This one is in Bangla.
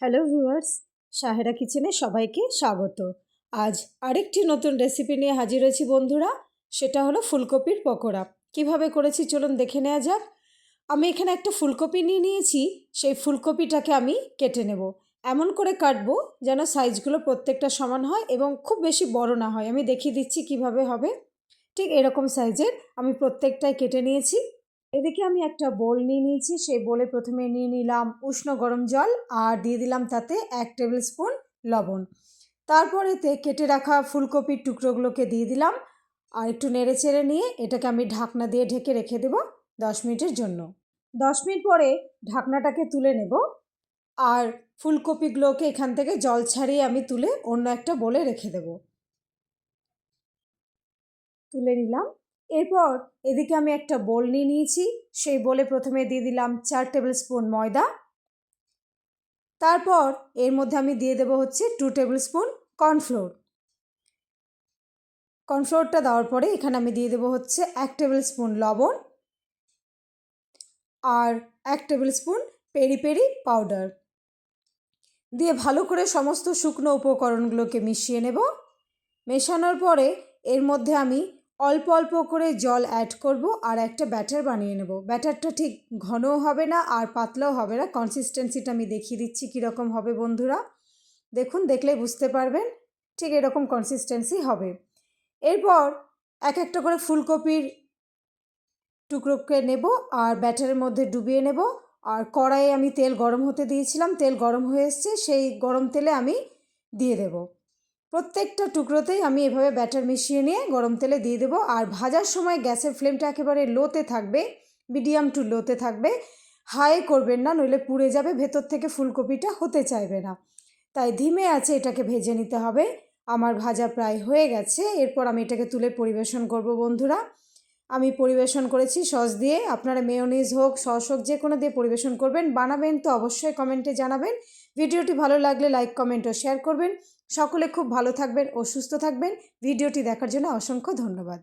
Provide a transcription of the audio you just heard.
হ্যালো ভিউয়ার্স, সাহেরা কিচেনে সবাইকে স্বাগত। আজ আরেকটি নতুন রেসিপি নিয়ে হাজির হয়েছি বন্ধুরা। সেটা হলো ফুলকপির পকোড়া। কিভাবে করেছি চলুন দেখে নেওয়া যাক। আমি এখানে একটা ফুলকপি নিয়ে নিয়েছি। সেই ফুলকপিটাকে আমি কেটে নেব। এমন করে কাটবো যেন সাইজগুলো প্রত্যেকটা সমান হয় এবং খুব বেশি বড় না হয়। আমি দেখিয়ে দিচ্ছি কিভাবে হবে। ঠিক এরকম সাইজের আমি প্রত্যেকটাই কেটে নিয়েছি। এদিকে আমি একটা বোল নিয়ে নিয়েছি। সেই বোলে প্রথমে নিয়ে নিলাম উষ্ণ গরম জল আর দিয়ে দিলাম তাতে 1 টেবিল স্পুন লবণ। তারপর এতে কেটে রাখা ফুলকপির টুকরোগুলোকে দিয়ে দিলাম আর একটু নেড়ে চেড়ে নিয়ে এটাকে আমি ঢাকনা দিয়ে ঢেকে রেখে দেবো 10 মিনিটের জন্য। 10 মিনিট পরে ঢাকনাটাকে তুলে নেব আর ফুলকপিগুলোকে এখান থেকে জল ছাড়িয়ে আমি তুলে অন্য একটা বোলে রেখে দেব। তুলে নিলাম। এরপর এদিকে আমি একটা বোল নিয়ে নিয়েছি। সেই বোলে প্রথমে দিয়ে দিলাম 4 টেবিল স্পুন ময়দা। তারপর এর মধ্যে আমি দিয়ে দেবো হচ্ছে 2 টেবিল স্পুন কর্নফ্লোর। কর্নফ্লোরটা দেওয়ার পরে এখানে আমি দিয়ে দেবো হচ্ছে 1 টেবিল স্পুন লবণ আর 1 table spoon peri peri powder দিয়ে ভালো করে সমস্ত শুকনো উপকরণগুলোকে মিশিয়ে নেব। মেশানোর পরে এর মধ্যে আমি অল্প অল্প করে জল অ্যাড করব আর একটা ব্যাটার বানিয়ে নেব। ব্যাটারটা ঠিক ঘনও হবে না আর পাতলাও হবে না। কনসিস্টেন্সিটা আমি দেখিয়ে দিচ্ছি কীরকম হবে বন্ধুরা। দেখুন, দেখলেই বুঝতে পারবেন ঠিক এরকম কনসিস্টেন্সি হবে। এরপর এক একটা করে ফুলকপির টুকরোকে নেব আর ব্যাটারের মধ্যে ডুবিয়ে নেব। আর কড়াইয়ে আমি তেল গরম হতে দিয়েছিলাম। তেল গরম হয়ে এসছে, সেই গরম তেলে আমি দিয়ে দেব। প্রত্যেকটা টুকরোতেই আমি এভাবে ব্যাটার মিশিয়ে নিয়ে গরম তেলে দিয়ে দেবো। আর ভাজার সময় গ্যাসের ফ্লেমটা একেবারে লোতে থাকবে, মিডিয়াম টু লোতে থাকবে। হাই করবেন না, নইলে পুড়ে যাবে, ভেতর থেকে ফুলকপিটা হতে চাইবে না। তাই ধিমে আছে এটাকে ভেজে নিতে হবে। আমার ভাজা প্রায় হয়ে গেছে। এরপর আমি এটাকে তুলে পরিবেশন করব বন্ধুরা। আমি পরিবেশন করেছি সস দিয়ে। আপনারা মেয়োনিজ হোক, সস হোক, যে কোনো দিয়ে পরিবেশন করবেন। বানাবেন তো অবশ্যই কমেন্টে জানাবেন। ভিডিওটি ভালো লাগলে লাইক, কমেন্ট ও শেয়ার করবেন। সকলে খুব ভালো থাকবেন ও সুস্থ থাকবেন। ভিডিওটি দেখার জন্য অসংখ্য ধন্যবাদ।